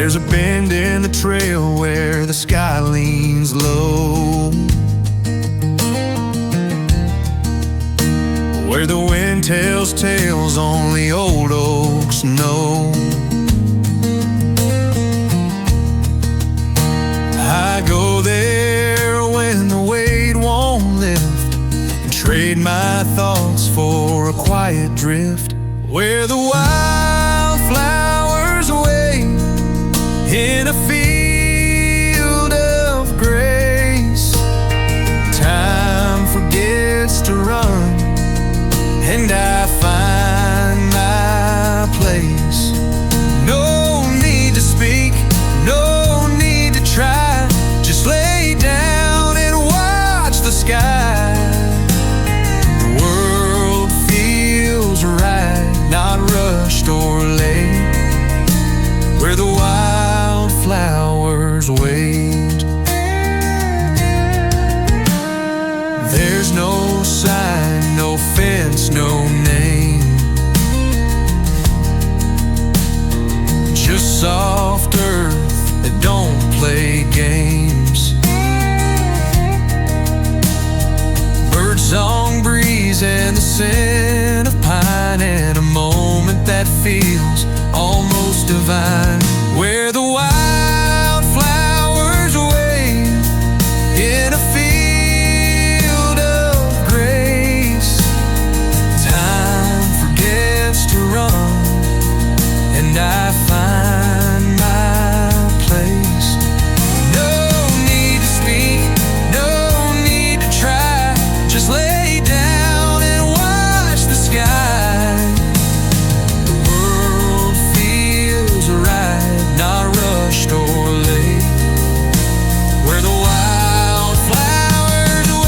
There's a bend in the trail where the sky leans low, where the wind tells tales only old oaks know. I go there when the weight won't lift, and trade my thoughts for a quiet drift, where the wildflowers wave in a field of grace. Time forgets to run, and I find my place. No need to speak, no need to try, just lay down and watch the sky. The world feels right, not rushed or late, where the wildflowers wait. There's no sign, no fence, no name, just soft earth that don't play games. Birdsong breeze and the scent of pine, and a moment that feels almost divine, where the wildflowers wave in a field of grace. Time forgets to run, and I find my place. No need to speak, no need to try, just lay down and watch the sky. The world feels right, not rushed or late, where the wildflowers wave.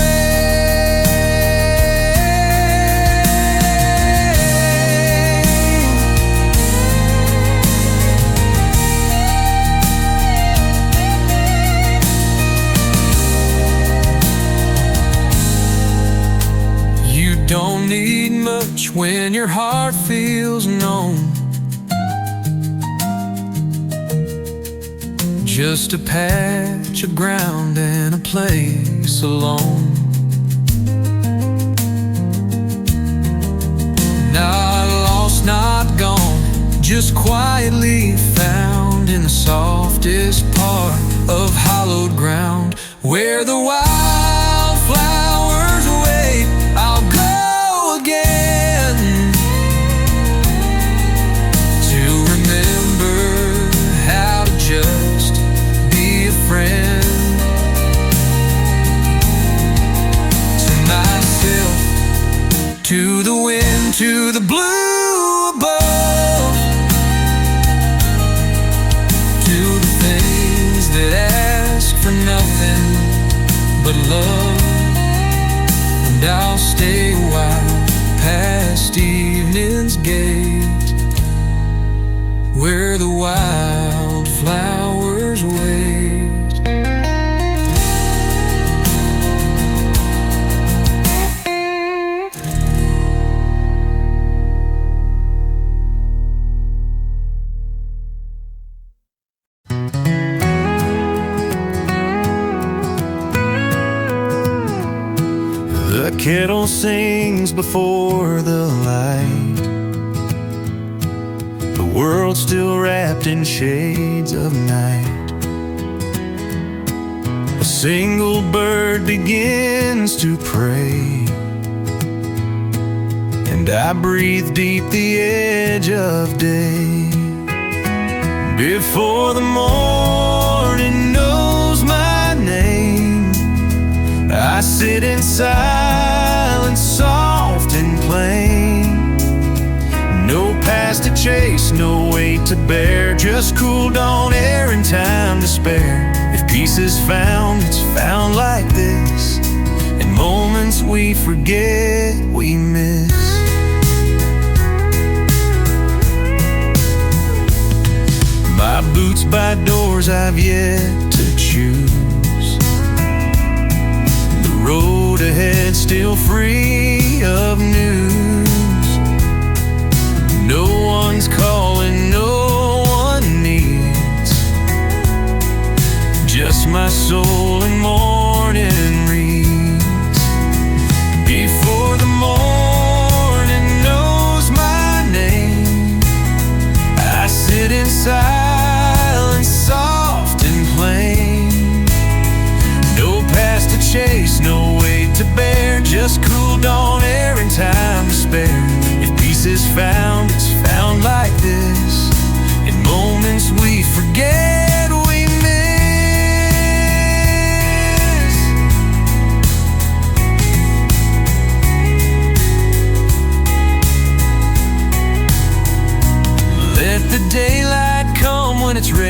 You don't need much when your heart feels numb, just a patch of ground and a place alone. Not lost, not gone, just quietly found in the softest part of hollowed ground, where the wildflowers wait. I'll go again to remember how to just be a friend to myself, to the wind, to the blue above, to the things that ask for nothing but love. And I'll stay a while past evening's gate, where the wildflowers wait. The kettle sings before the light, the world still wrapped in shades of night. A single bird begins to pray, and I breathe deep the edge of day. Before the morning knows my name, I sit in silence, soft and plain. No past to chase, no weight to bear, just cool dawn air and time to spare. If peace is found, it's found like this, in moments we forget, we miss. My boots by doors I've yet to choose, the road ahead still free of news. No one's calling, no one needs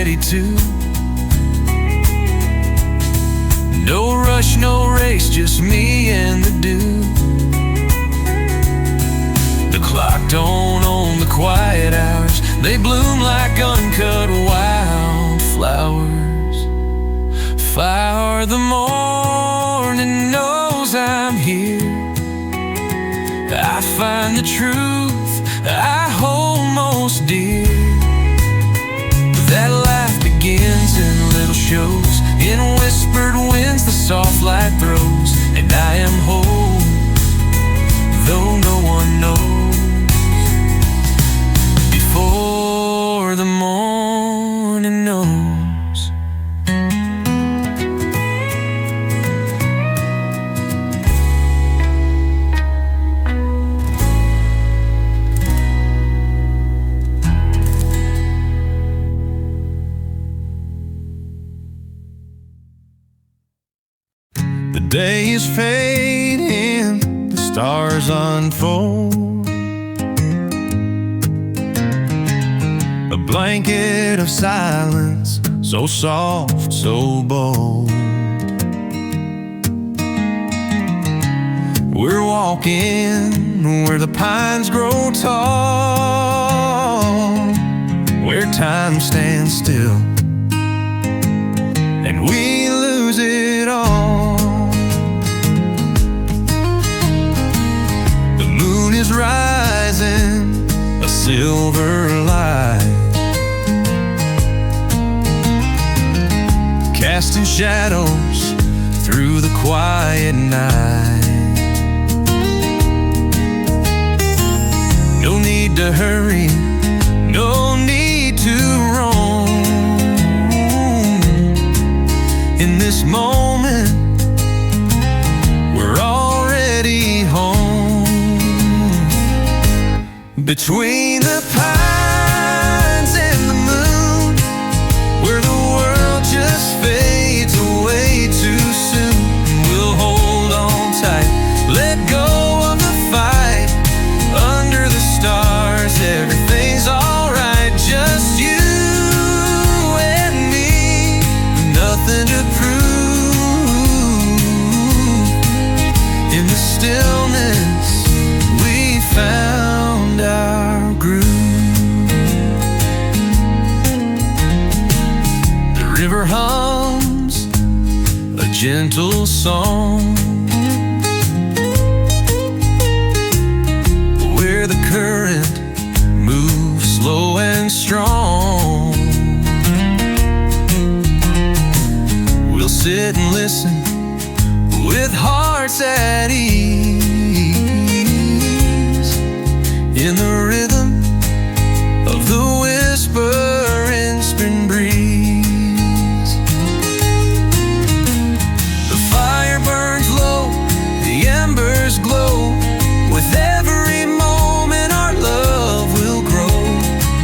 ready to. No rush, no race, just me and the dew. The clock don't own the quiet hours, they bloom like uncut wildflowers. Fire the morning knows I'm here. I find the truth I hold most dear. That life begins in little shows, in whispered winds the soft light throws, and I am whole, though no one knows. Before the morning knows. The day is fading, the stars unfold. A blanket of silence, so soft, so bold. We're walking where the pines grow tall, where time stands still, and we lose it all. Is rising, a silver light, casting shadows through the quiet night. No need to hurry, no need to roam. In this moment, we're already home. Between the pines and the moon, where the world just fades away too soon, we'll hold on tight, let go of the fight. Under the stars, everything's alright, just you and me, nothing to prove. In the stillness we found our groove. The river hums a gentle song, where the current moves slow and strong. We'll sit and listen with hearts at ease, in the rhythm of the whispering spring breeze. The fire burns low, the embers glow. With every moment our love will grow.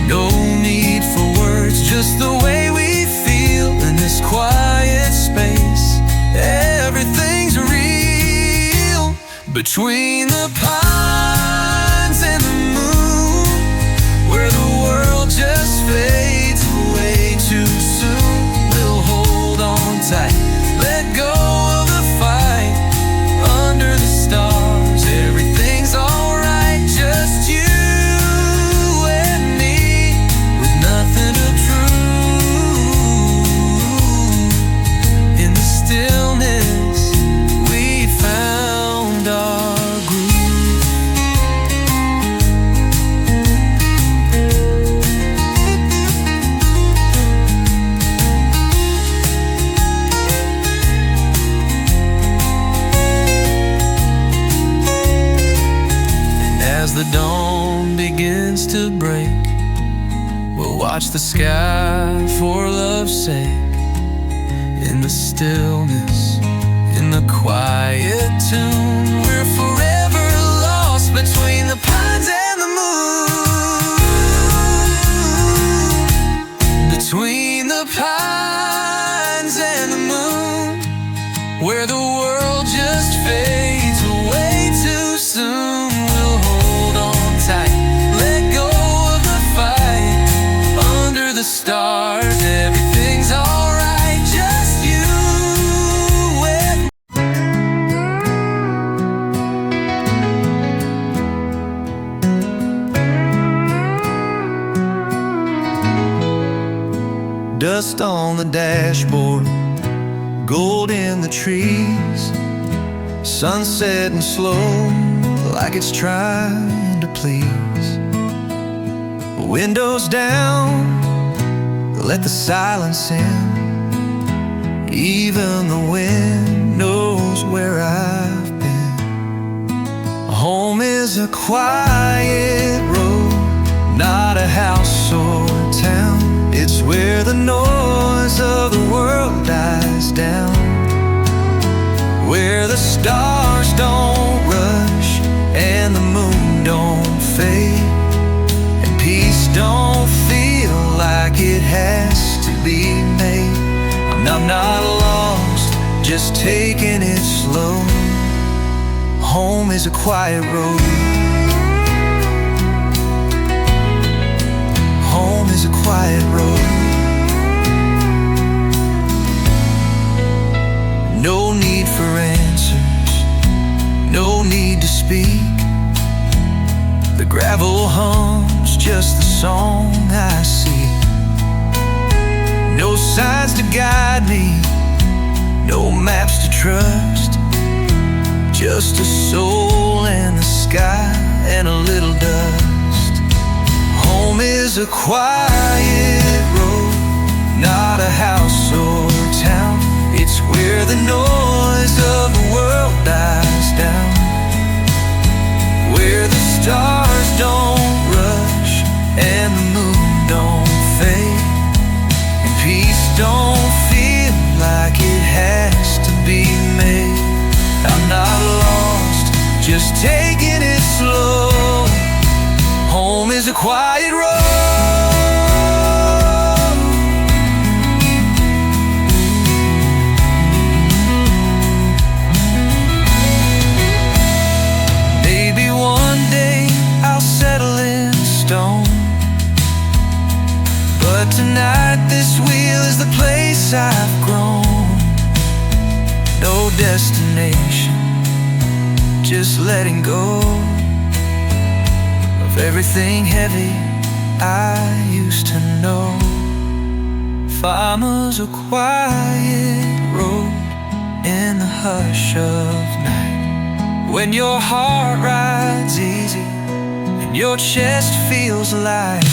No need for words, just the way we feel in this quiet space. Everything's real. Between the pines and the moon, where the world just fades away too soon, we'll hold on tight, let go of the fight. Under the stars, everything's alright, just you and me, with nothing to prove. In the stillness we found our groove. As the dawn begins to break, we'll watch the sky for love's sake. In the stillness, in the quiet tune, we're forever lost between the pines and the moon. Between the pines and the moon, where the world just fades away too soon, we'll hold on tight, let go of the fight. Under the stars, Dust on the dashboard, gold in the trees, sun setting slow like it's trying to please. Windows down, let the silence in. Even the wind knows where I've been. Home is a quiet road, not a house or town. It's where the noise of the world dies down, where the stars don't rush and the moon don't fade, and peace don't feel like it has to be made. I'm not lost, just taking it slow. Home is a quiet road. Home is a quiet road. No need for answers, no need to speak. The gravel hums just the song I see. No signs to guide me, no maps to trust, just a soul and the sky and a little dust. Home is a quiet road, not a house or town. It's where the noise of the world dies down, where the stars don't rush and the moon don't fade, and peace don't feel like it has to be made. I'm not lost, just taking it slow. Home is a quiet road. Maybe one day I'll settle in stone, but tonight this wheel is the place I've grown. No destination, just letting go of everything heavy I used to know. Farmers a quiet road in the hush of night, when your heart rides easy and your chest feels light.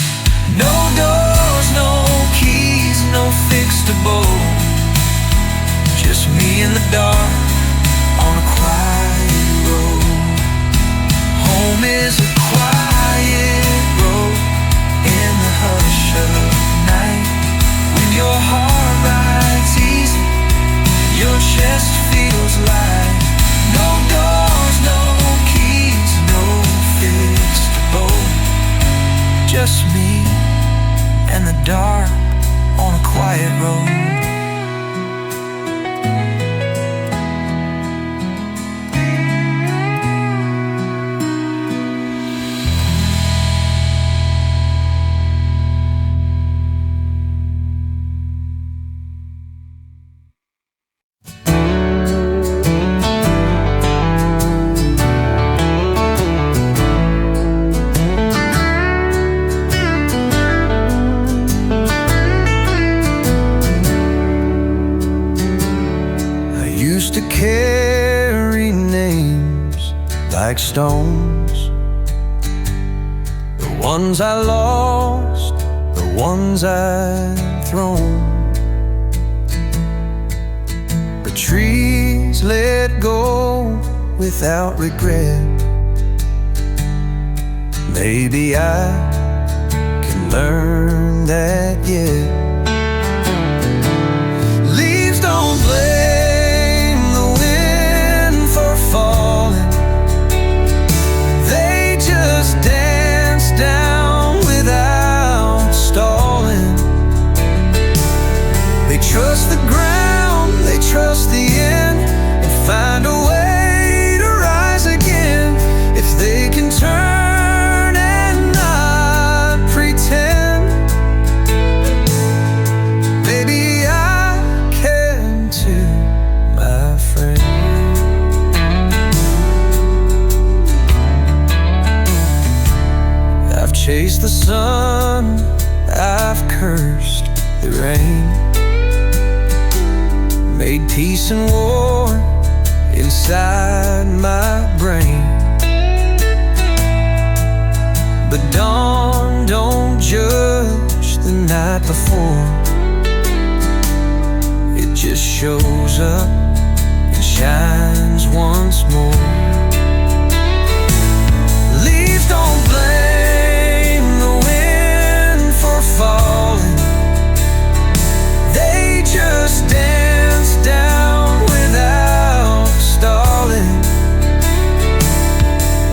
No doors, no keys, no fixed abode, just me in the dark on a quiet road. Home is a quiet road in the hush of night, when your heart rides easy, your chest feels light. No doors, no keys, no fixed abode, just me and the dark on a quiet road. To carry names like stones, the ones I lost, the ones I've thrown. The trees let go without regret. Maybe I can learn that yet. Leaves don't blame falling, they just dance down without stalling. They trust the ground, they trust the end, and find a way to rise again. If they can turn and not pretend, maybe I can too, my friend. Chased the sun, I've cursed the rain, made peace and war inside my brain. But dawn don't judge the night before. It just shows up and shines once more. Leaves don't blame the wind for falling. They just dance down without stalling.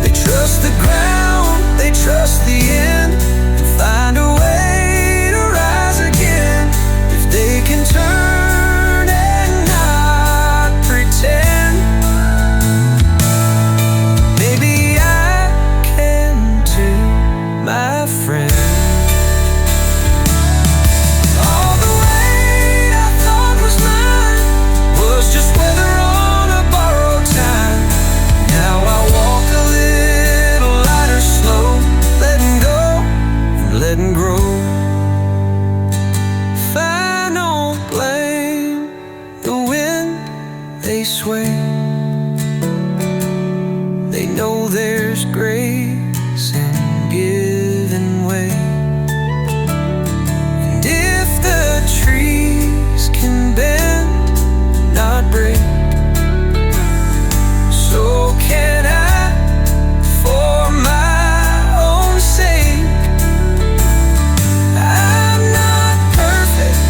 They trust the ground, they trust the end, and find a way to rise again. If they can turn and not pretend, maybe I can too, my friend. All the weight I thought was mine was just weather on a borrowed time. Now I walk a little lighter, slow, letting go and letting grow. If I don't blame the wind, they sway. They know there's grace in giving way. And if the trees can bend, not break, so can I, for my own sake. I'm not perfect,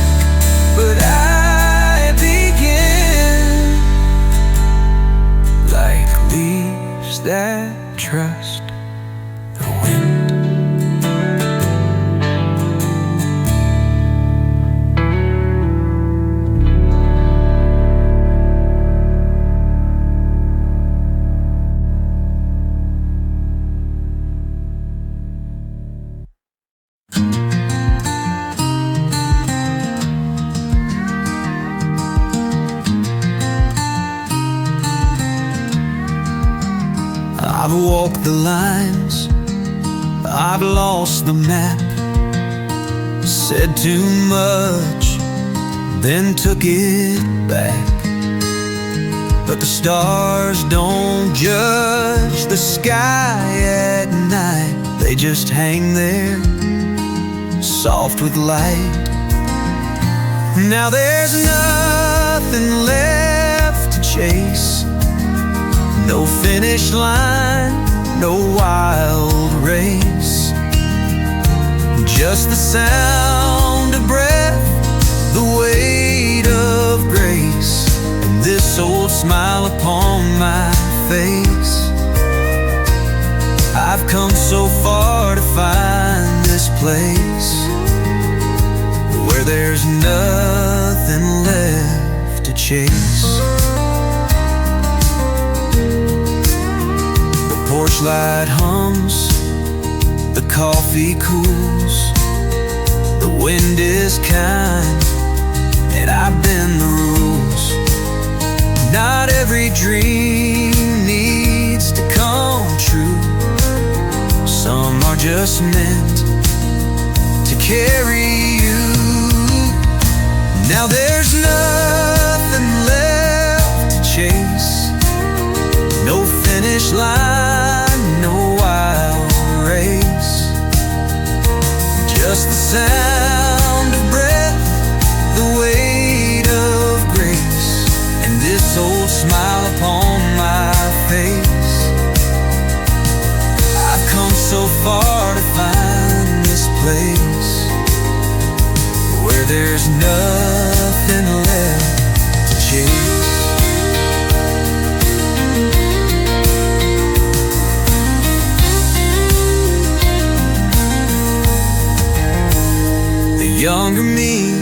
but I begin like leaves that trust the wind. I've walked the lines, I've lost the map, said too much, then took it back. But the stars don't judge the sky at night. They just hang there, soft with light. Now there's nothing left to chase, no finish line, no wild race. Just the sound of breath, the weight of grace, and this old smile upon my face. I've come so far to find this place where there's nothing left to chase. Porch light hums, the coffee cools, the wind is kind, and I bend the rules. Not every dream needs to come true. Some are just meant to carry you. Now there's nothing left to chase, no finish line, no wild race. Just the sound of breath, the weight of grace, and this old smile upon my face. I've come so far to find this place where there's nothing left to chase. Younger me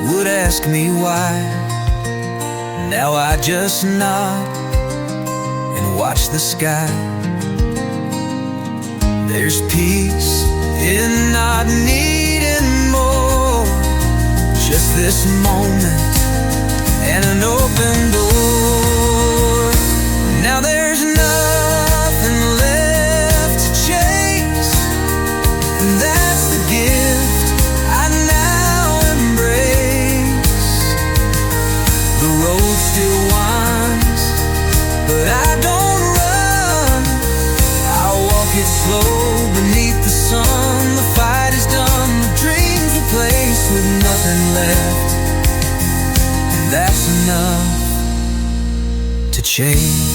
would ask me why. Now I just nod and watch the sky. There's peace in not needing more, just this moment and an open door. Now there's nothing left to chase, and that's the gift I now slow beneath the sun. The fight is done, the dreams replaced with nothing left. And that's enough to chase.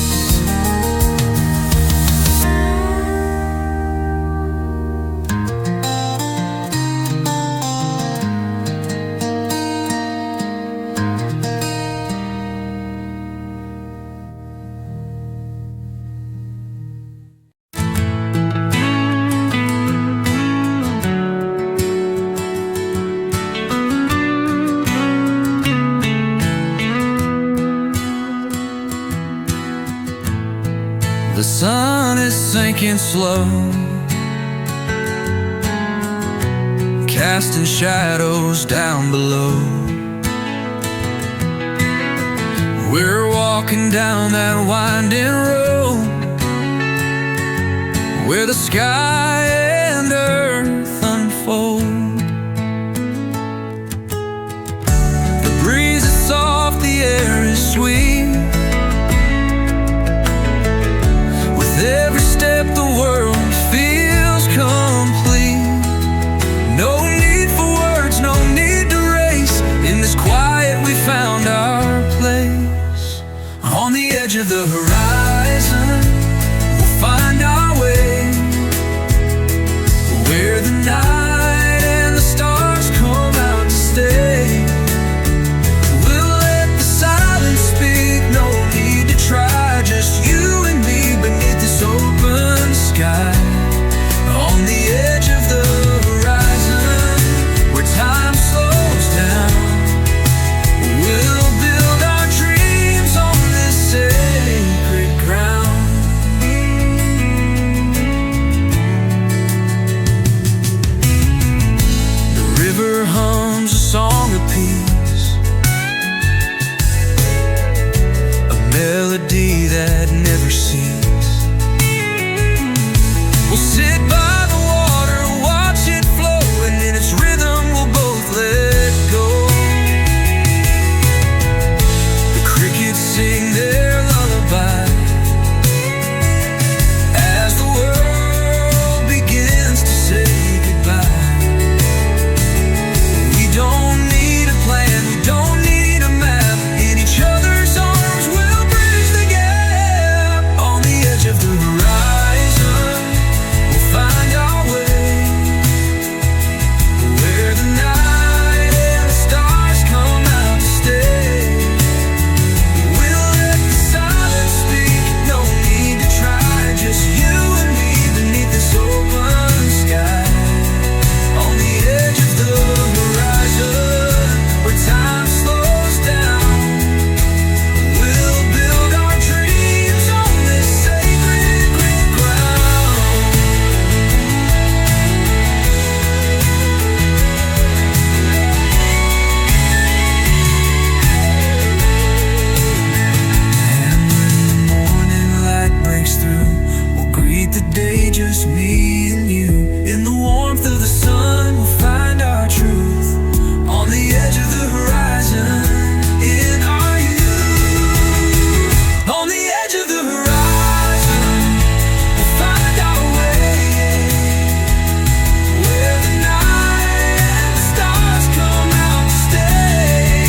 The sun is sinking slow, casting shadows down below. We're walking down that winding road where the sky and earth unfold. The breeze is soft, the air is sweet. Every step the world feels complete. No need for words, no need to race. In this quiet we found our place. On the edge of the horizon we'll find our way, where the night and the stars come out to stay. We'll let the silence speak, no need to try. Just you and me beneath this open sky. On the edge of the horizon where time slows down, we'll build our dreams on this sacred ground. The river hums a song of peace, a melody that never ceases. We'll sit by the water, watch it flow, and in its rhythm we'll both let go. The crickets sing their lullaby as the world begins to say goodbye. We don't need a plan, we don't need a map. In each other's arms we'll bridge the gap. On the edge of the horizon find our way, where the night and the stars come out to stay. We'll let the silence speak, no need to try. Just you and me beneath this open sky. On the edge of the horizon where time slows down, we'll build our dreams on this sacred ground. And when the morning light breaks through, we'll greet the day, just me and you. In the warmth of the sun, we'll find our truth. On the edge of the horizon, in our youth. On the edge of the horizon, we'll find our way, where the night and the stars come out to stay.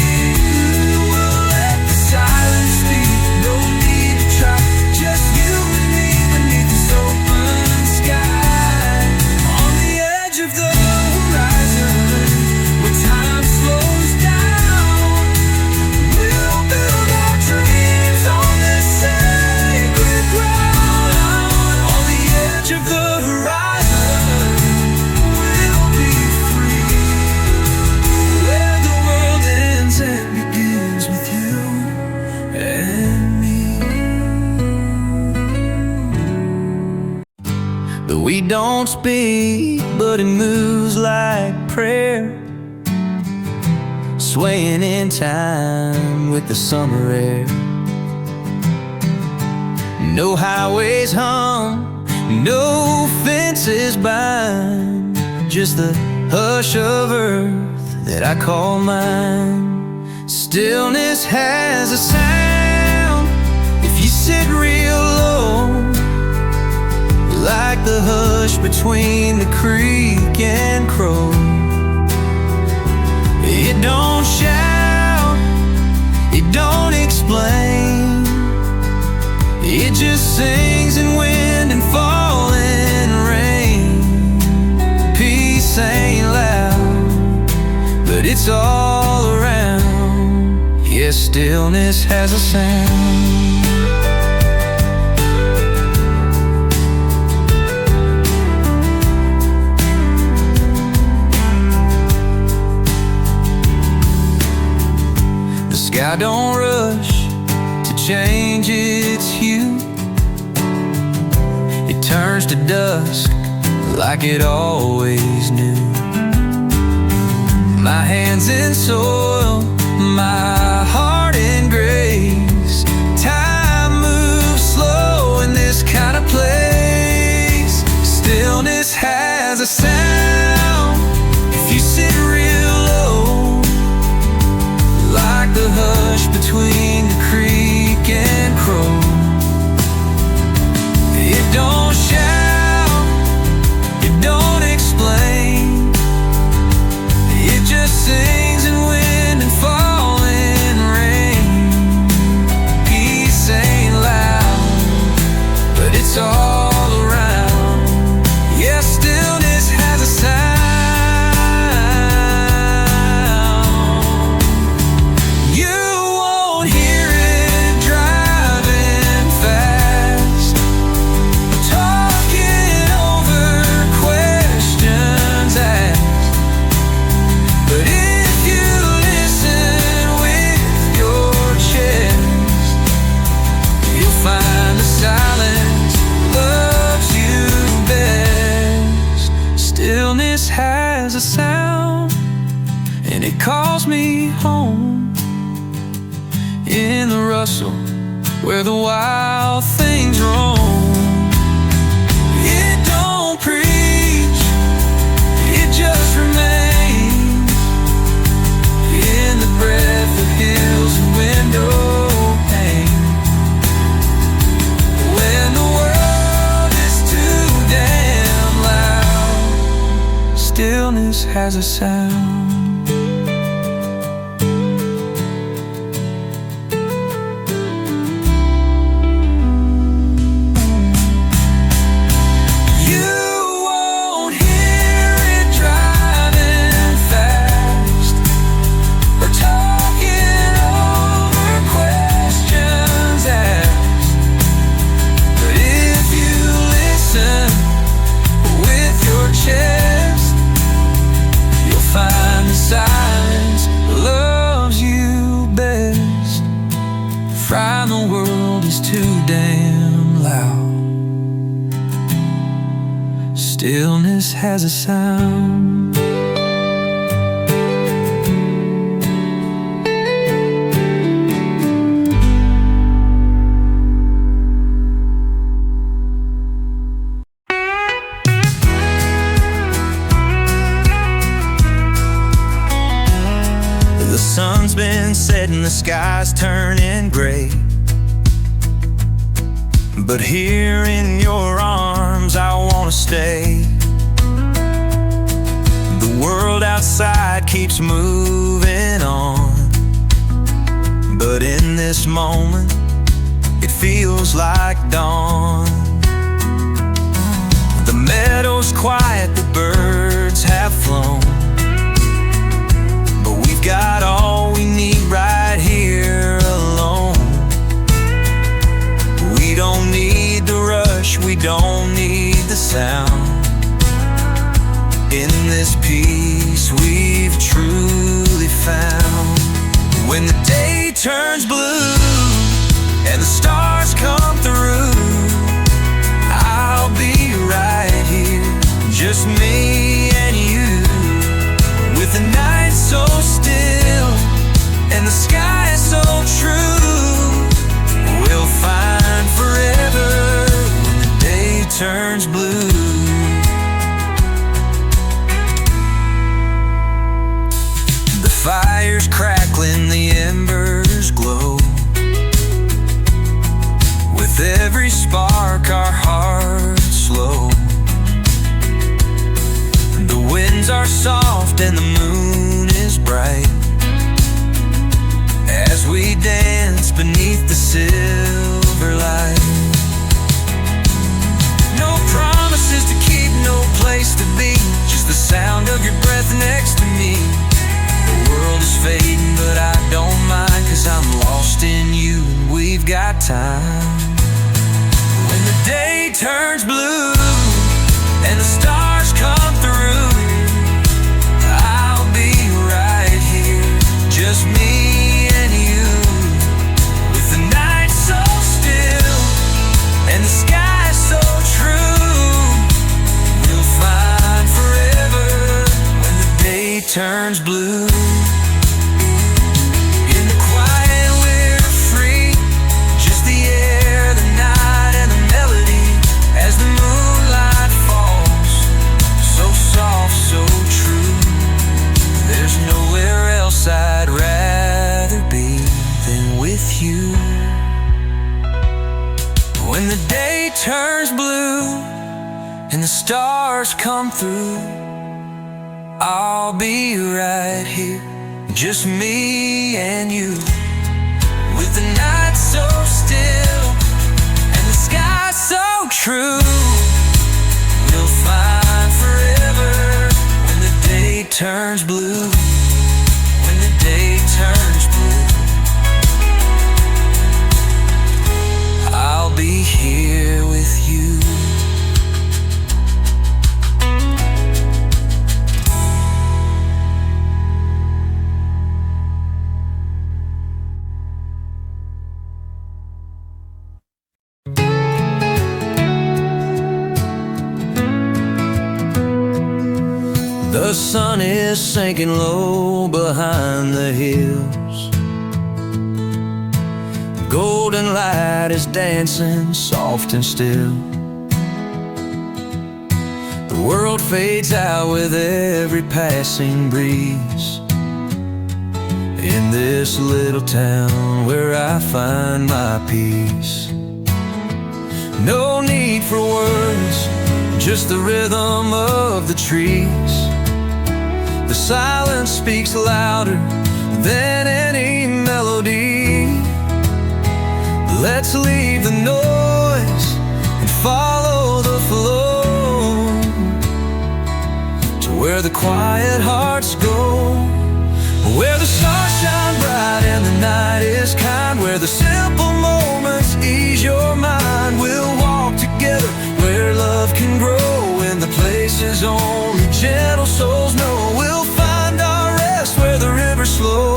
We'll let the silence speak, no need to try. Just you and me beneath this open sky. On the edge of the horizon where time slows down, we'll build our dreams on this sacred ground. On the edge of the horizon we'll be free, where the world ends and begins with you and me. Though we don't speak, but it moves like prayer, swaying in time with the summer air. No highways hum, no fences bind, just the hush of earth that I call mine. Stillness has a sound if you sit real low, like the hush between the creek and crow. It don't shout, it don't explain, it just sings in wind and falling rain. Peace ain't loud, but it's all around. Yeah, stillness has a sound. The sky don't rush to change its hue. It turns to dusk like it always knew. My hands in soil, my heart in grace. Time moves slow in this kind of place. Stillness has a sound if you sit real low, like the hush between the creek and crow. It don't shout, it don't explain, it just sings in wind and falling rain. Peace ain't loud, but it's all around. Yeah, stillness has a sound. Stillness has a sound, and it calls me home. In the rustle where the wild things roam. It don't preach, it just remains in the breath of hills and window pane. When the world is too damn loud, stillness has a sound. Frighten the world is too damn loud. Stillness has a sound. The sun's been setting, the sky's turning gray, but here in your arms I wanna stay. The world outside keeps moving on, but in this moment it feels like dawn. The meadow's quiet, the birds have flown, but we've got all we need right here alone. We don't need the rush, we don't need the sound. In this peace we've truly found. When the day turns blue and the stars come through, I'll be right here, just me and you. With the night so still and the sky so true, we'll find forever when the day turns blue. The fire's crackling, the embers glow. With every spark our hearts slow. soft and the moon is bright, as we dance beneath the silver light. No promises to keep, no place to be, just the sound of your breath next to me. The world is fading, but I don't mind, 'cause I'm lost in you and we've got time. When the day turns blue and the stars come through, I'll be right here, just me and you. With the night so still and the sky so true, we'll find forever when the day turns blue. In the quiet we're free, just the air, the night, and the melody. As the moonlight falls, so soft, so true, there's nowhere else I'd rather be than with you. When the day turns blue and the stars come through, I'll be right here, just me and you. With the night so still and the sky so true, we'll find forever when the day turns blue. When the day turns blue, I'll be here with you. The sun is sinking low behind the hills. Golden light is dancing soft and still. The world fades out with every passing breeze. In this little town where I find my peace. No need for words, just the rhythm of the trees. The silence speaks louder than any melody. Let's leave the noise and follow the flow to where the quiet hearts go, where the stars shine bright and the night is kind, where the simple moments ease your mind. We'll walk together where love can grow, in the places only gentle souls know. We'll find our rest where the rivers flow,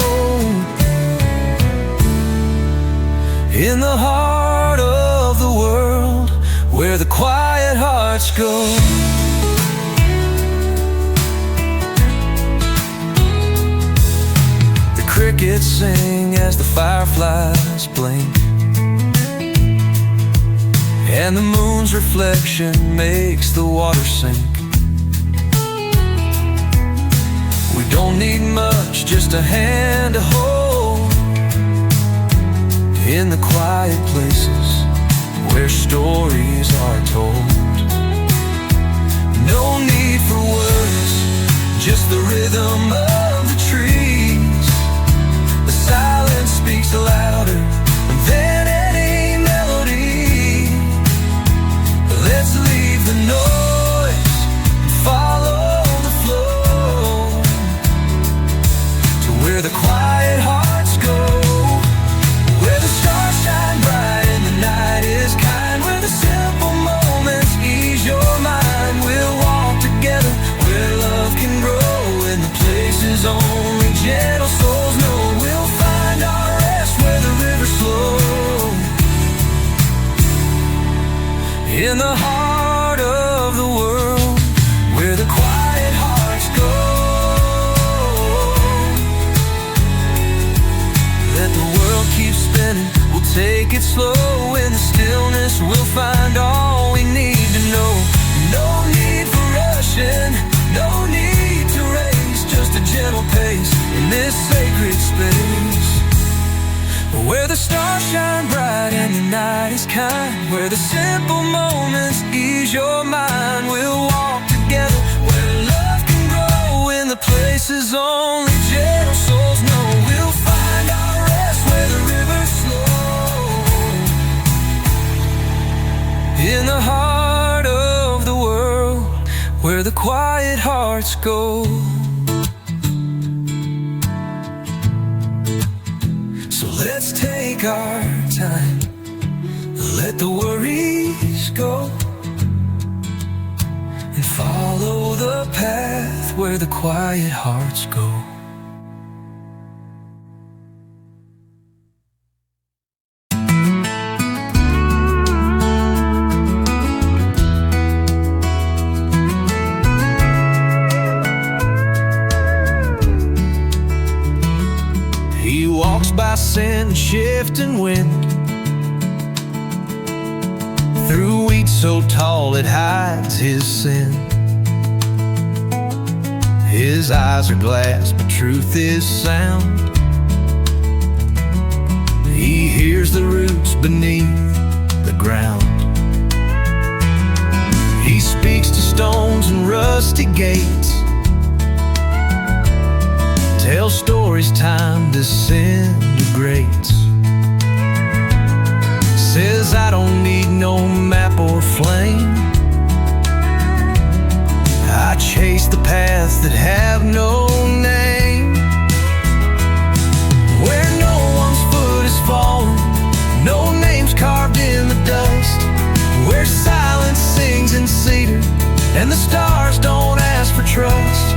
in the heart of the world, where the quiet hearts go. The crickets sing as the fireflies blink, and the moon's reflection makes the water sink. We don't need much, just a hand to hold, in the quiet places where stories are told. No need for words, just the rhythm of the trees. The silence speaks louder than any melody. Let's leave the noise and follow the flow to where the quiet hearts go, where the stars shine bright and the night is kind, where the simple moments ease your mind. We'll walk together where love can grow, in the places only gentle souls know. We'll find our rest where the rivers flow, in the heart of the world, where the quiet hearts go. Let the world keep spinning, we'll take it slow. In the stillness we'll find all we need to know. No need for rushing, no need to race, just a gentle pace in this sacred space, where the stars shine bright and the night is kind, where the simple moments ease your mind. We'll walk together where love can grow, where the quiet hearts go. So let's take our time, let the worries go, and follow the path where the quiet hearts go. He walks by sand, shifting wind, through weeds so tall it hides his sin. His eyes are glass, but truth is sound. He hears the roots beneath the ground. He speaks to stones and rusty gates, tells stories time disintegrates. Says I don't need no map or flame, I chase the paths that have no name. Where no one's foot is fallen, no names carved in the dust, where silence sings in cedar and the stars don't ask for trust.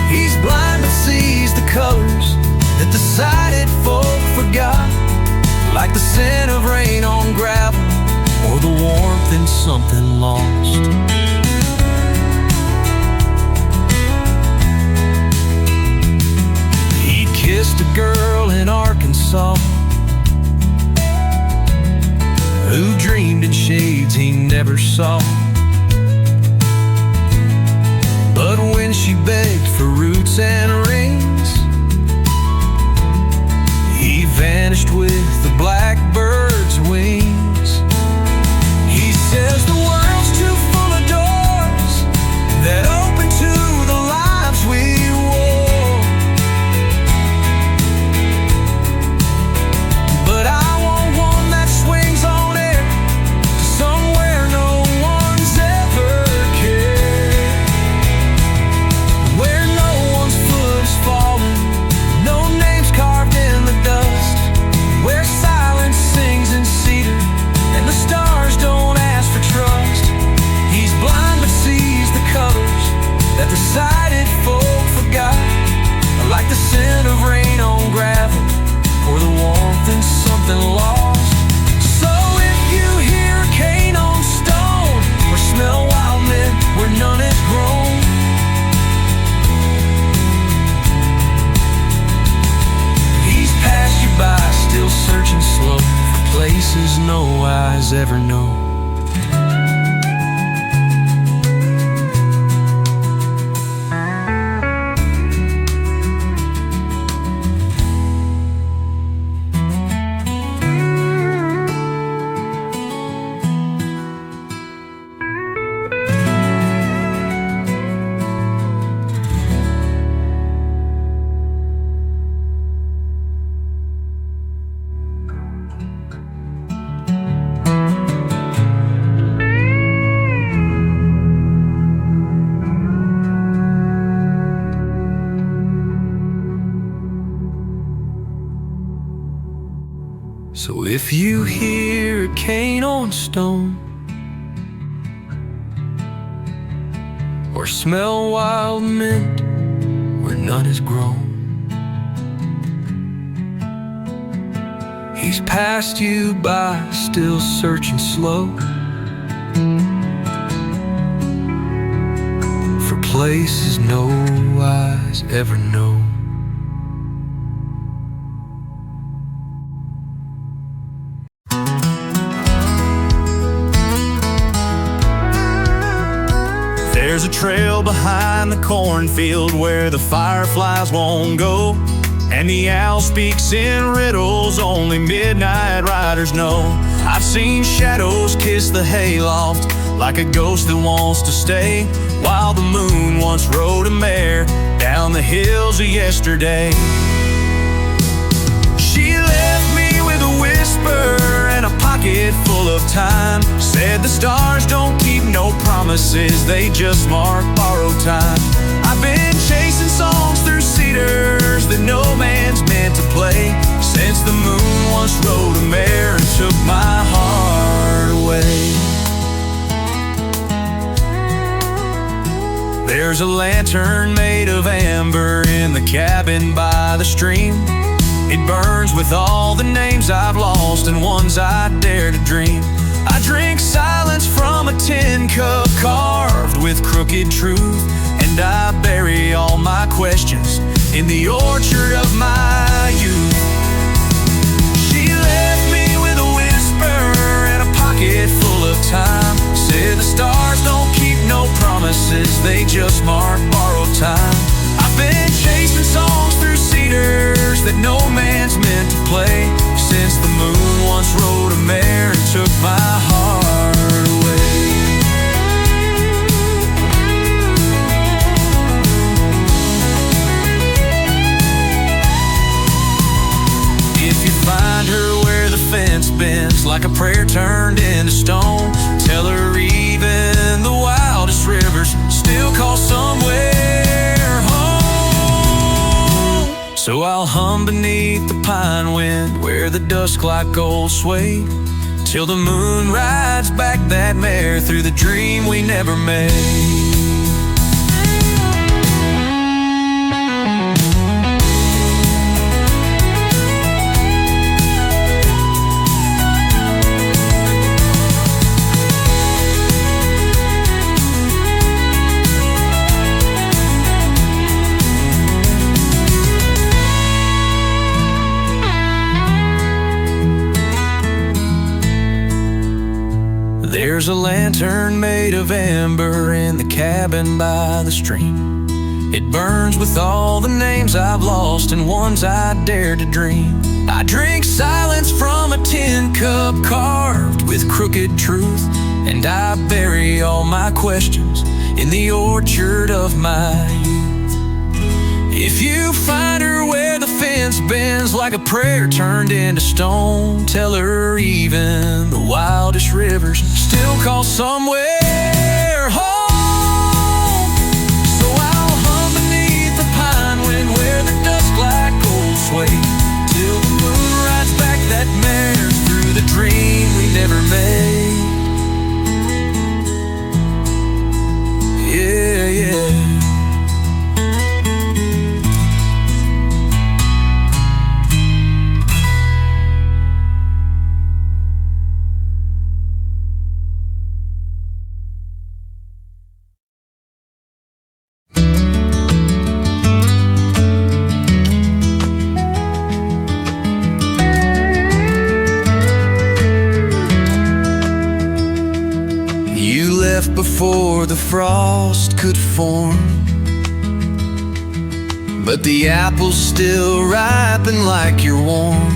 He's blind but sees the colors that the sighted folk forgot, like the scent of rain on gravel or the warmth in something lost. He kissed a girl in Arkansas who dreamed in shades he never saw. But when she begged for roots and rings, he vanished with the blackbird's wings. He says the world's too full of doors that open to the lives we wore, but I want one that swings on air to somewhere no one's ever cared, where no one's foot is fallen, no names carved in the dust, where silence sings in cedar and the stars don't ask for trust. He's blind but sees the colors that the sighted folk forgot, like the scent of rain on gravel or the warmth in something lost. So if you hear cane on stone or smell wild mint where none is grown, he's passed you by, still searching slow for places no eyes ever know. So if you hear a cane on stone or smell wild mint where none is grown, he's passed you by, still searching slow for places no eyes ever know. There's a trail behind the cornfield where the fireflies won't go, and the owl speaks in riddles only midnight riders know. I've seen shadows kiss the hayloft like a ghost that wants to stay, while the moon once rode a mare down the hills of yesterday. She left me with a whisper and a pocket pocket full of time. Said the stars don't keep no promises, they just mark borrowed time. I've been chasing songs through cedars that no man's meant to play, since the moon once rode a mare and took my heart away. There's a lantern made of amber in the cabin by the stream. It burns with all the names I've lost and ones I dare to dream. I drink silence from a tin cup carved with crooked truth, and I bury all my questions in the orchard of my youth. She left me with a whisper and a pocket full of time. Said the stars don't keep no promises, they just mark borrowed time. I've been chasing songs through cedars that no man's meant to play, since the moon once rode a mare and took my heart away. If you find her where the fence bends like a prayer turned into stone, tell her even the wildest rivers still call somewhere home. So I'll hum beneath the pine wind where the dusk like gold swayed, till the moon rides back that mare through the dream we never made. There's a lantern made of amber in the cabin by the stream. It burns with all the names I've lost and ones I dare to dream. I drink silence from a tin cup carved with crooked truth, and I bury all my questions in the orchard of my youth. If you find her where the fence bends like a prayer turned into stone, tell her even the wildest rivers still call somewhere home. So I'll hum beneath the pine wind where the dusk like gold sway, till the moon rides back that mare through the dream we never made. Yeah, yeah. Before the frost could form, but the apples still ripen like you're warm.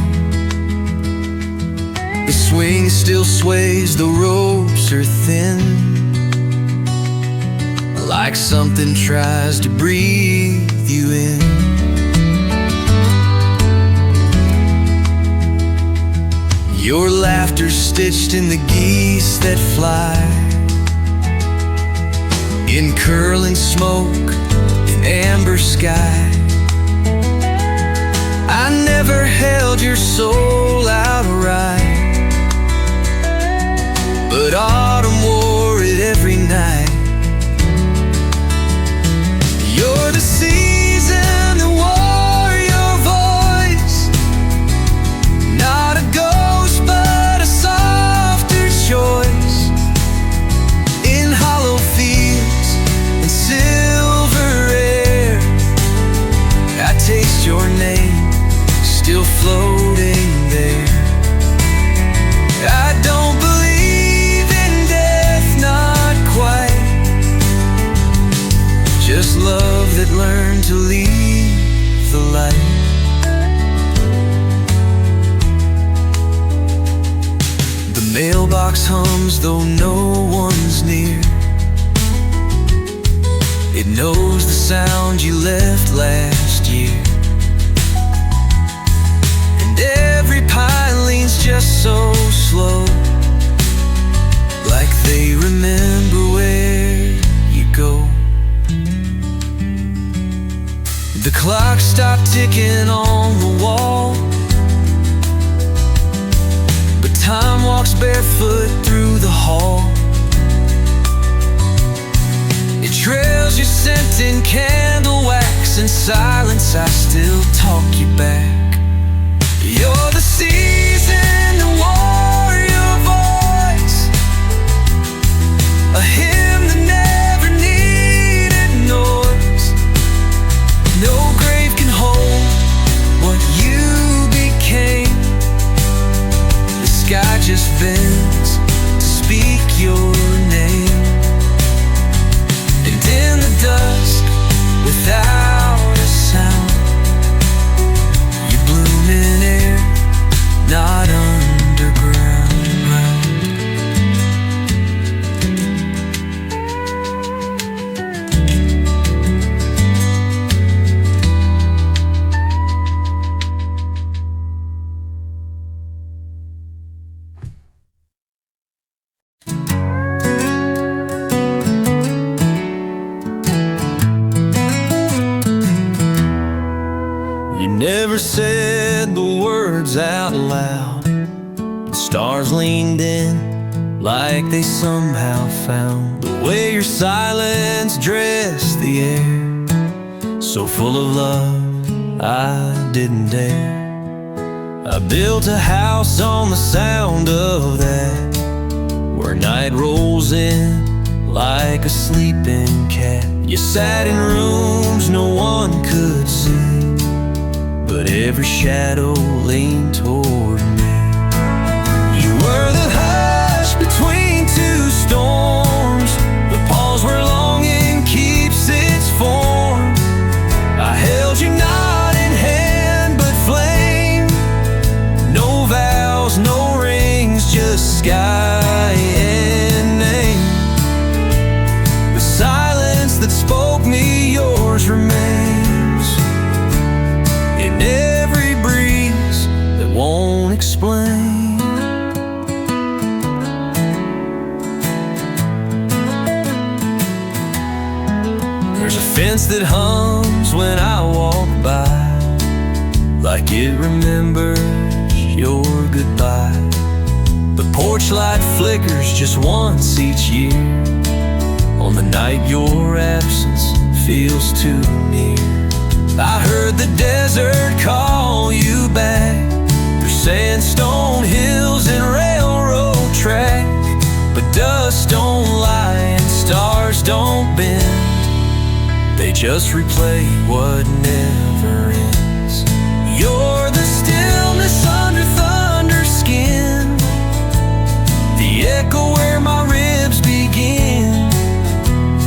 The swing still sways, the ropes are thin, like something tries to breathe you in. Your laughter's stitched in the geese that fly, in curling smoke, in amber sky. I never held your soul outright, but autumn wore it every night. You're the season that wore your voice, not a ghost but a softer choice. In hollow fields and silver air, I taste your name still floating there. I don't believe in death, not quite, just love that learned to leave the light. The mailbox hums though no one's near. It knows the sound you left last year, and every pine leans just so slow. The clock stopped ticking on the wall, but time walks barefoot through the hall. It trails your scent in candle wax. In silence I still talk you back. You're the season, the warrior voice, a hymn that never needed noise. No grave can hold what you became. The sky just bends to speak your name. And in the dusk, without a sound, you bloom in air, not underground. You never said the words out loud. The stars leaned in like they somehow found the way your silence dressed the air, so full of love I didn't dare. I built a house on the sound of that, where night rolls in like a sleeping cat. You sat in rooms no one could see, but every shadow leaned toward me. You were the hush between two storms, the pause where longing keeps its form. I held you not in hand but flame, no vows, no rings, just sky and name. The silence that spoke me yours remains in every breeze that won't explain. There's a fence that hums when I walk by, like it remembers your goodbye. The porch light flickers just once each year, on the night your absence feels too near. I heard the desert call you back, through sandstone hills and railroad track. But dust don't lie and stars don't bend, they just replay what never ends. You're the stillness under thunder skin, the echo where my ribs begin.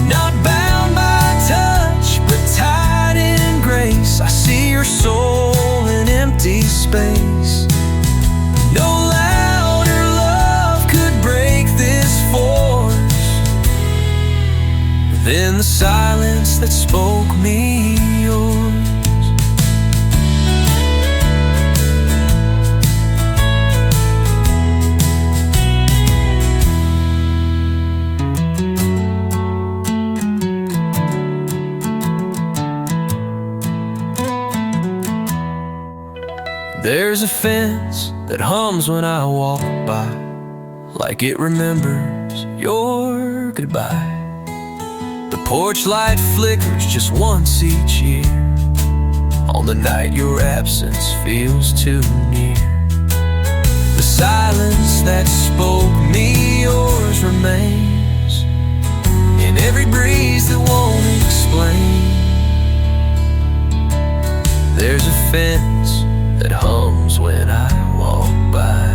Not bound by touch, but tied in grace. I see your soul in empty space. No louder love could break this force than the silence that spoke me yours. There's a fence that hums when I walk by, like it remembers your goodbye. The porch light flickers just once each year, on the night your absence feels too near. The silence that spoke me yours remains in every breeze that won't explain. There's a fence that hums when I walk by.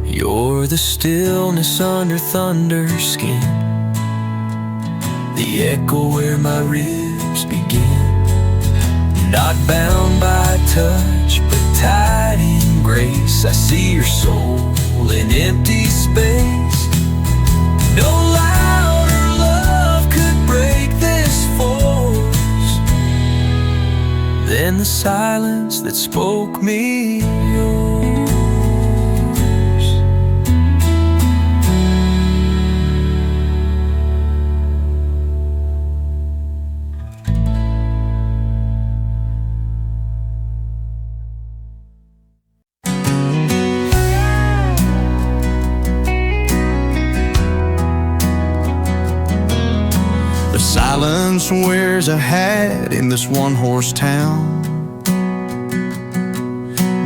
You're the stillness under thunder skin, the echo where my ribs begin. Not bound by touch, but tied in grace. I see your soul in empty space. No louder love could break this force than the silence that spoke me yours. silence wears a hat in this one-horse town.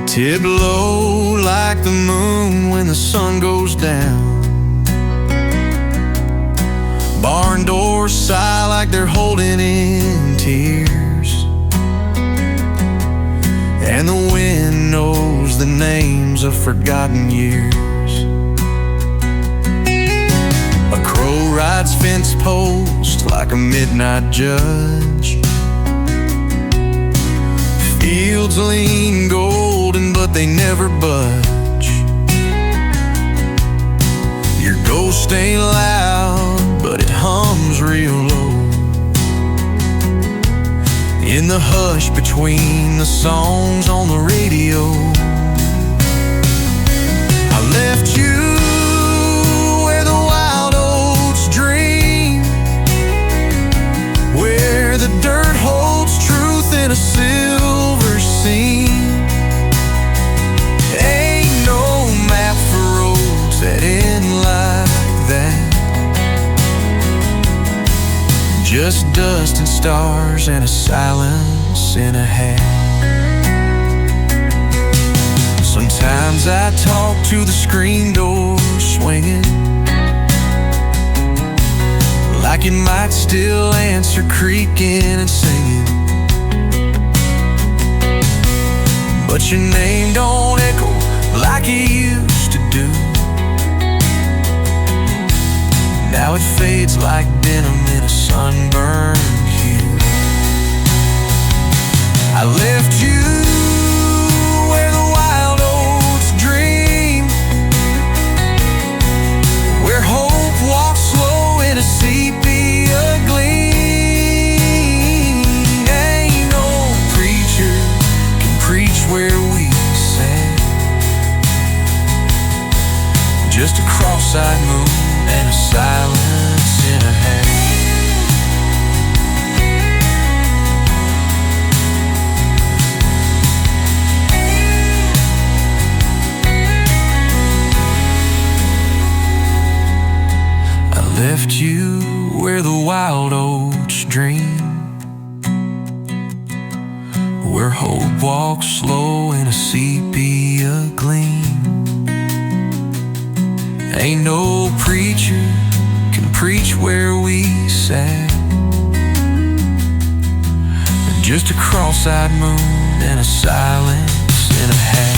Tip low like the moon when the sun goes down. Barn doors sigh like they're holding in tears, and the wind knows the names of forgotten years. A crow rides fence post like a midnight judge. Fields lean golden, but they never budge. Your ghost ain't loud, but it hums real low. In the hush between the songs on the radio, I left you where the wild oats dream, where the dirt holds truth in a silver seam. Ain't no map for roads that end like that, just dust and stars and a silence in a hat. Sometimes I talk to the screen door swinging, like it might still answer creaking and singing. But your name don't echo like it used to do. Now it fades like denim in a sunburned hue. I left you where the wild oats dream, where hope walks slow in a sepia gleam. Ain't no preacher can preach where we sat, just a cross-eyed moon and a silence in a hat. I left you where the wild oats dream, where hope walks slow in a sepia gleam. Ain't no preacher can preach where we sat, just a cross-eyed moon and a silence in a hat.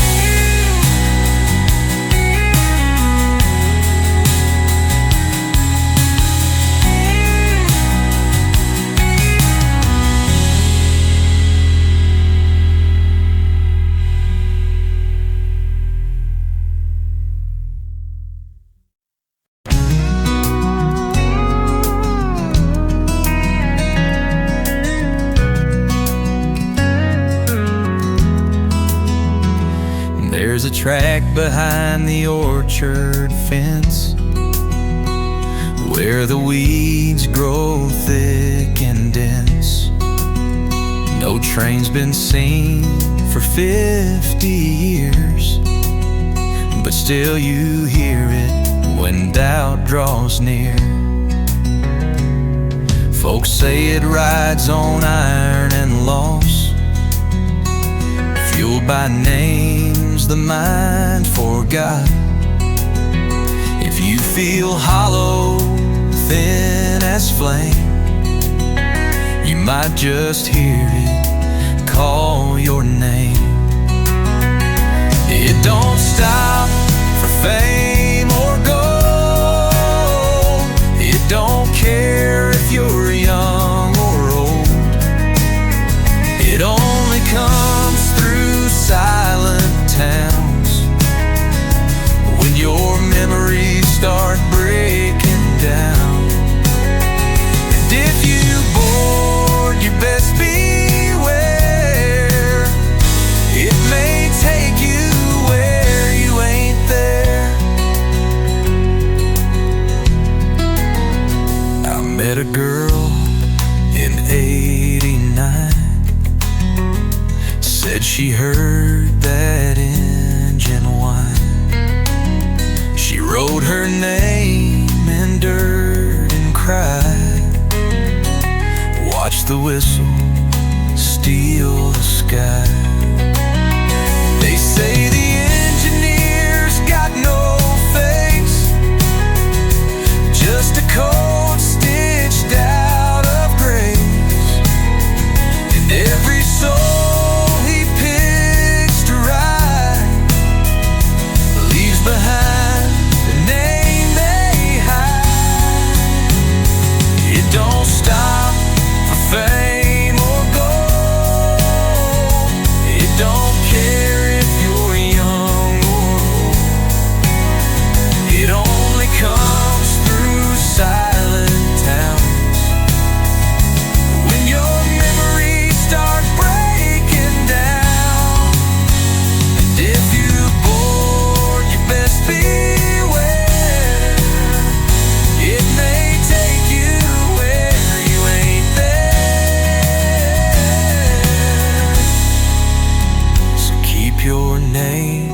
There's a track behind the orchard fence where the weeds grow thick and dense. No train's been seen for 50 years, but still you hear it when doubt draws near. Folks say it rides on iron and loss, fueled by names the mind forgot. If you feel hollow, thin as flame, you might just hear it call your name. It don't stop for fame or gold. It don't care if you're young or old. It only comes through silent towns when your memories start breaking down. And if you board, you best beware. It may take you where you ain't there. I met a girl in '89, said she heard that engine whine. She wrote her name in dirt and cried. the whistle, steal the sky. They say the engineer's got no face, just a code stitched out of grace. And every soul he picks to ride leaves behind the name they hide. It don't stop for fame or gold. It don't care if you're young or old. It only comes through silent towns. When your memories start breaking down, and if you're bored, you best beware. It may take you where you ain't there. So keep your name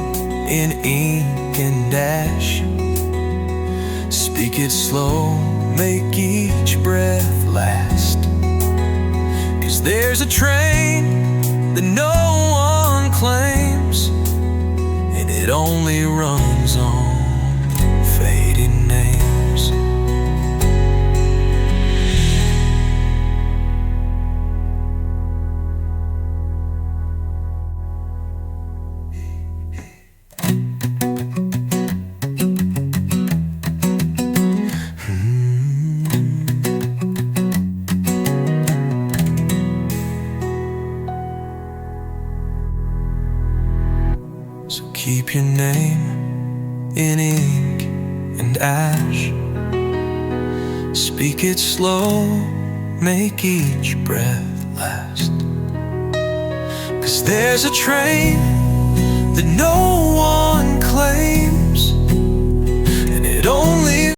in ink and dash. Speak it slow, make each breath last. 'Cause there's a train that no one claims, and it only runs on fading names. So keep your name in ink and ash. Speak it slow, make each breath last. 'Cause there's a train that no one claims, and it only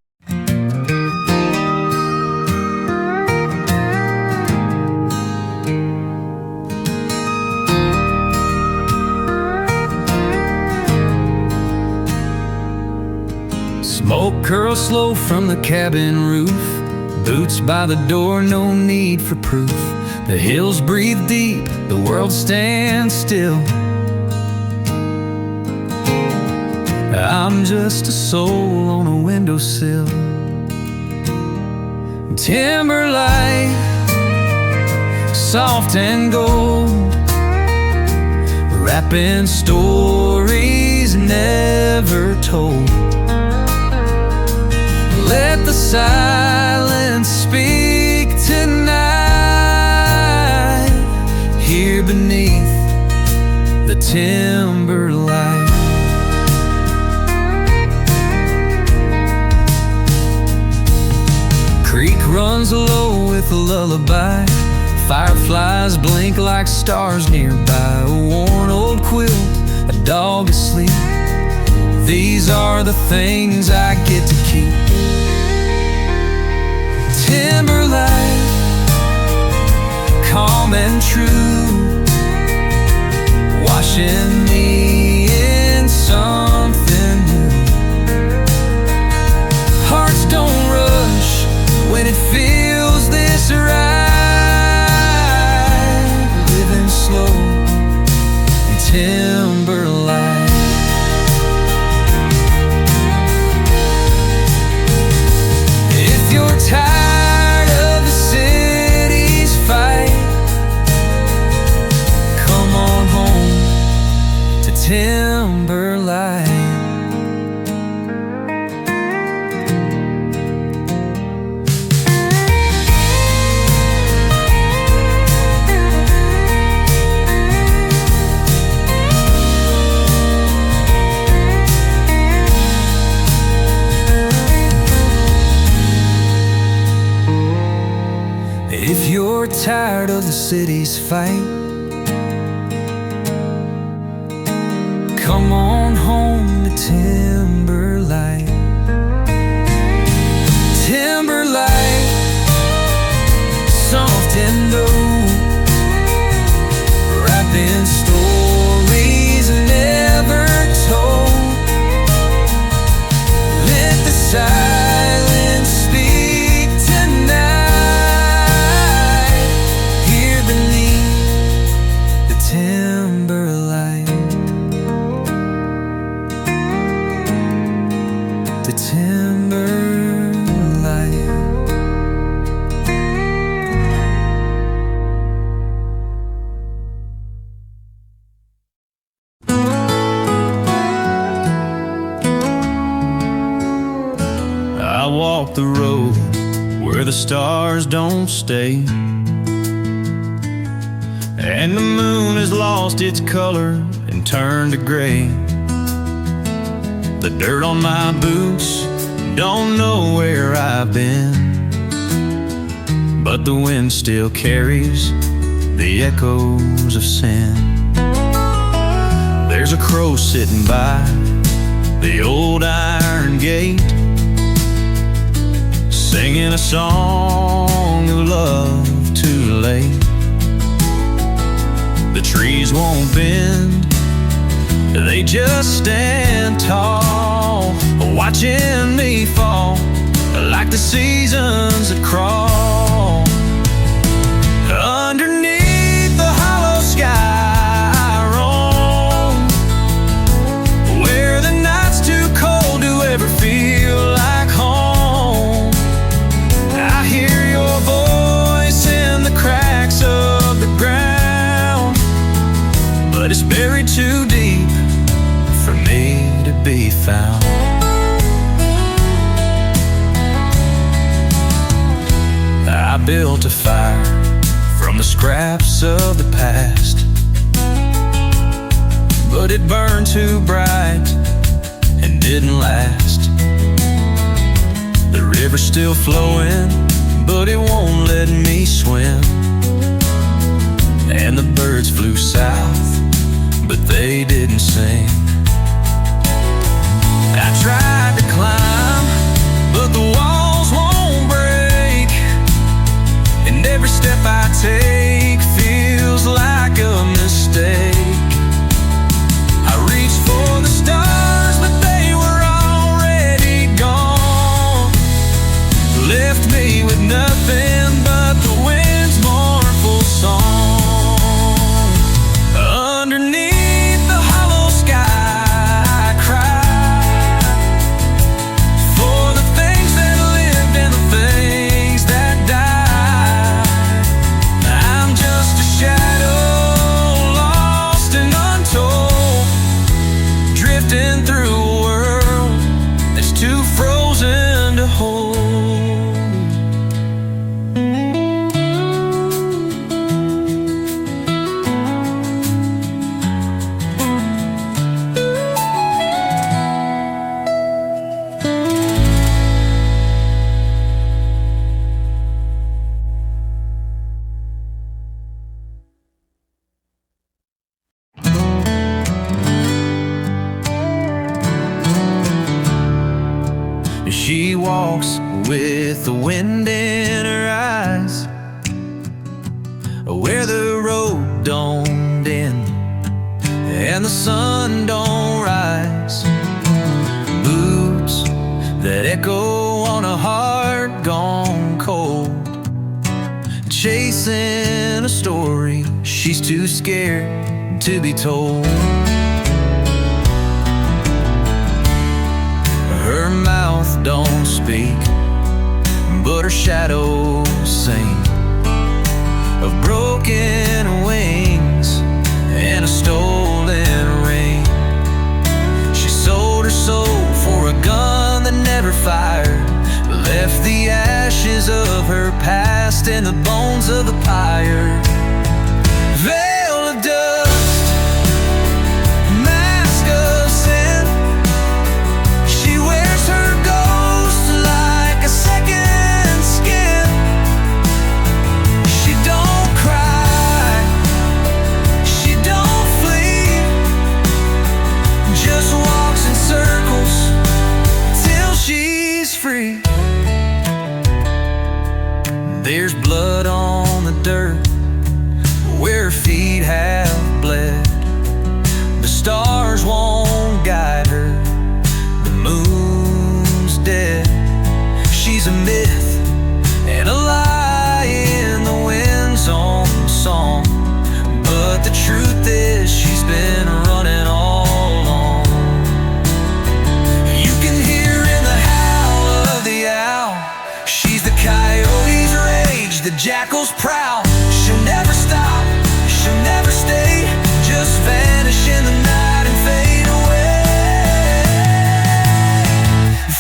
smoke curls slow from the cabin roof. Boots by the door, no need for proof. The hills breathe deep, the world stands still. I'm just a soul on a windowsill. Timberlight, soft and gold, wrapping stories never told. Let the silence speak tonight, here beneath the timberlight. Creek runs low with a lullaby. Fireflies blink like stars nearby. A worn old quilt, a dog asleep. These are the things I get to keep. Timberlight, calm and true, washing me in something new. Hearts don't rush when it feels this right. Living slow in timberlight. If you're tired of the city's fight, come on home to timberlight. If you're tired of the city's fight, come on home to timberlight. Timberlight, soft and low, wrapped in stories never told. Let the silence speak tonight, the stars don't stay, and the moon has lost its color and turned to gray. The dirt on my boots don't know where I've been, but the wind still carries the echoes of sin. There's a crow sitting by the old iron gate, singing a song of love too late. The trees won't bend, they just stand tall, watching me fall like the seasons that crawl. Underneath the hollow sky I roam, where the night's too cold to ever feel like home. I hear your voice in the cracks of the ground, but it's buried too deep for me to be found. I built a fire from the scraps of the past, but it burned too bright and didn't last. The river's still flowing, but it won't let me swim, and the birds flew south, but they didn't sing. I tried to climb, but the walls won't break, and every step I take feels like a mistake. I reached for the stars, but they were already gone, left me with nothing but the wind's mournful song. Underneath the hollow sky I cry, for the things that lived and the things that died. I'm just a shadow, lost and untold, drifting through a world that's too frozen to hold. She walks with the wind in her eyes, where the road don't end and the sun don't rise. Boots that echo on a heart gone cold, chasing a story she's too scared to be told. Her mouth don't speak, but her shadows sing of broken wings and a stolen ring. She sold her soul for a gun that never fired, left the ashes of her past and the bones of the pyre. Veil of dust, mask of sin, she wears her ghost like a second skin. She don't cry, she don't flee, just walks in circles till she's free. There's blood on the dirt where her feet have bled. The stars won't guide her, the moon's dead. She's a myth and a lie in the wind's own song, but the truth is she's been running all along. You can hear in the howl of the owl, she's the coyote's rage, the jackal's prowl. She'll never stop, she'll never stay, just vanish in the night and fade away.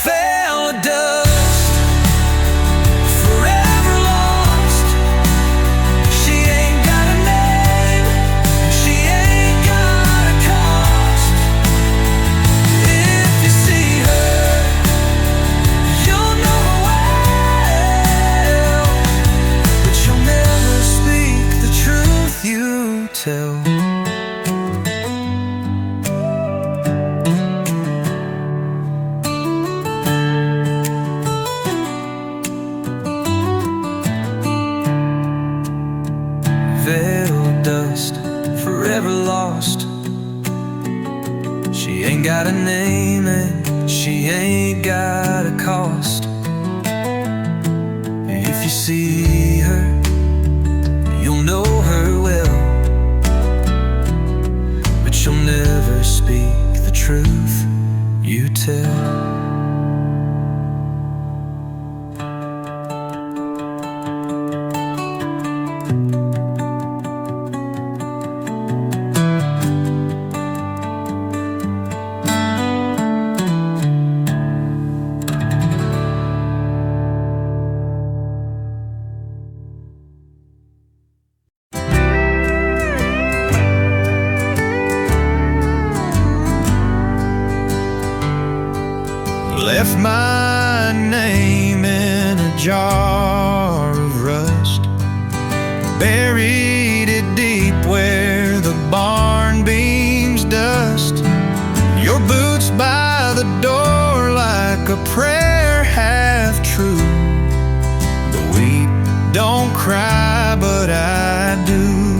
Veil of dust, forever got a name and she ain't got a cost. If you see her, you'll know her well, but she'll never speak the truth you tell. Left my name in a jar of rust, buried it deep where the barn beams dust. Your boots by the door like a prayer half true. The wheat don't cry, but I do.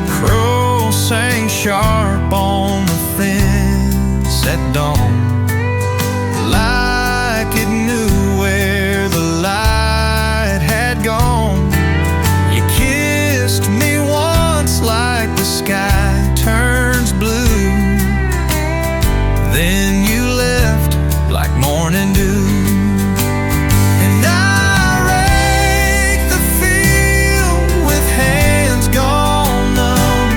Crow sang sharp on the fence at dawn, like it knew where the light had gone. You kissed me once like the sky turns blue, then you left like morning dew. And I raked the field with hands gone numb,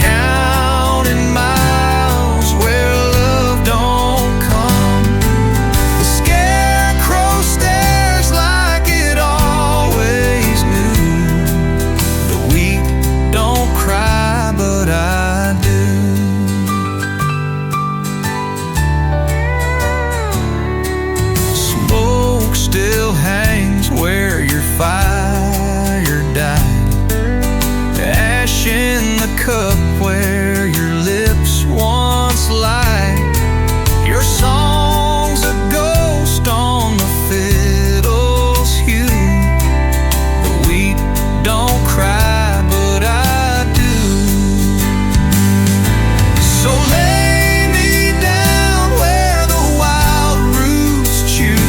counting miles where love don't come. The scarecrow stares like it always knew. The wheat don't cry, but I do. Smoke still hangs where your fire died, ash in the cup where your lips once lied. Your song's a ghost on the fiddle's hue. The wheat don't cry, but I do. So lay me down where the wild roots chew,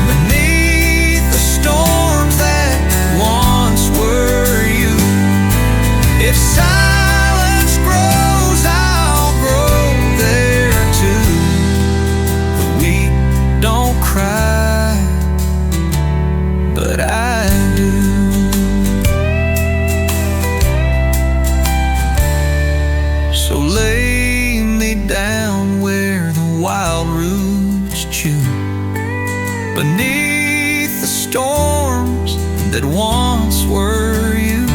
beneath the storms that once were you. If silence grows, I'll grow there too. The wheat don't cry, but I do. So lay me down where the wild roots chew, beneath the storms that once were you.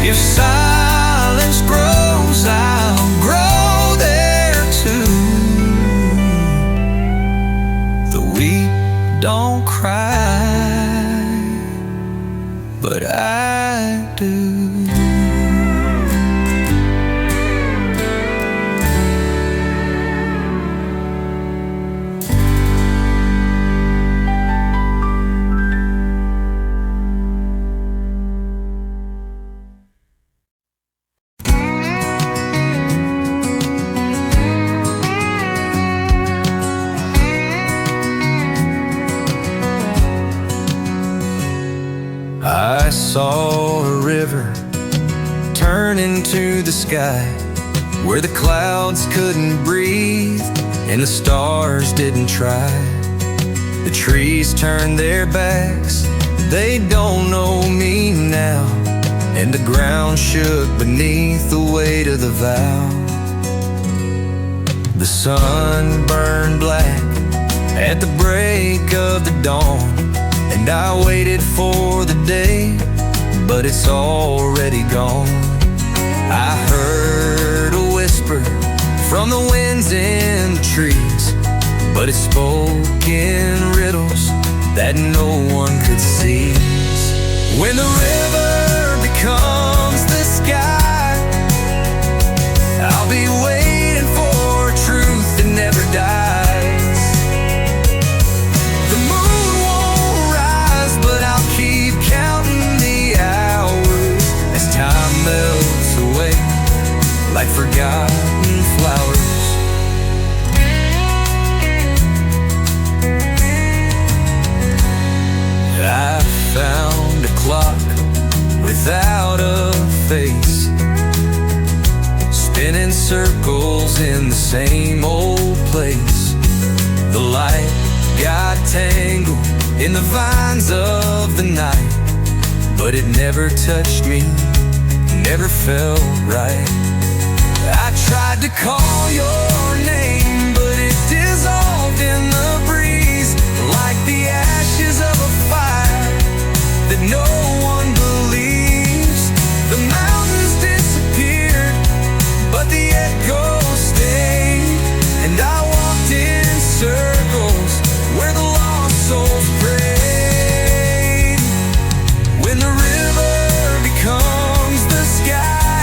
If silence grows, I'll grow there too. The wheat don't cry, but I do. I saw a river turn into the sky, where the clouds couldn't breathe and the stars didn't try. The trees turned their backs, they don't know me now, and the ground shook beneath the weight of the vow. The sun burned black at the break of the dawn, and I waited for the day, but it's already gone. I heard a whisper from the winds in the trees, but it spoke in riddles that no one could see. When the river becomes the sky, I'll be waiting for truth that never dies. The moon won't rise, but I'll keep counting the hours as time melts away, like clock without a face, spinning circles in the same old place. The light got tangled in the vines of the night, but it never touched me, never felt right. I tried to call your name, but it dissolved in the breeze, like the ashes of a fire that no one believes. The mountains disappeared, but the echo stayed, and I walked in circles where the lost souls prayed. When the river becomes the sky,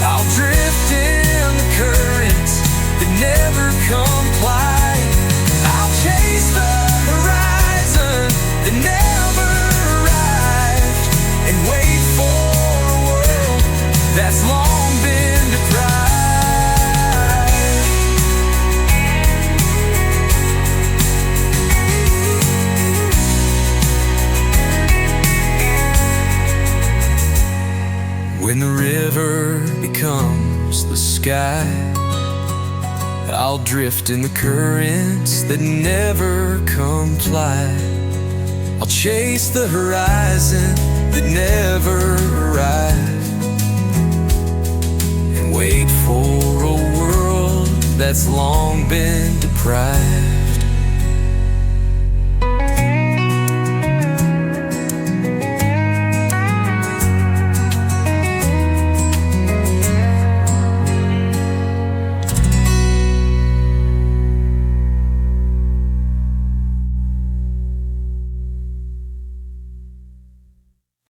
I'll drift in the currents that never comply. I'll chase the horizon that never arrived, and wait for a world that's long been deprived. When the river becomes the sky, I'll drift in the currents that never comply. I'll chase the horizon that never arrived, and wait for a world that's long been deprived.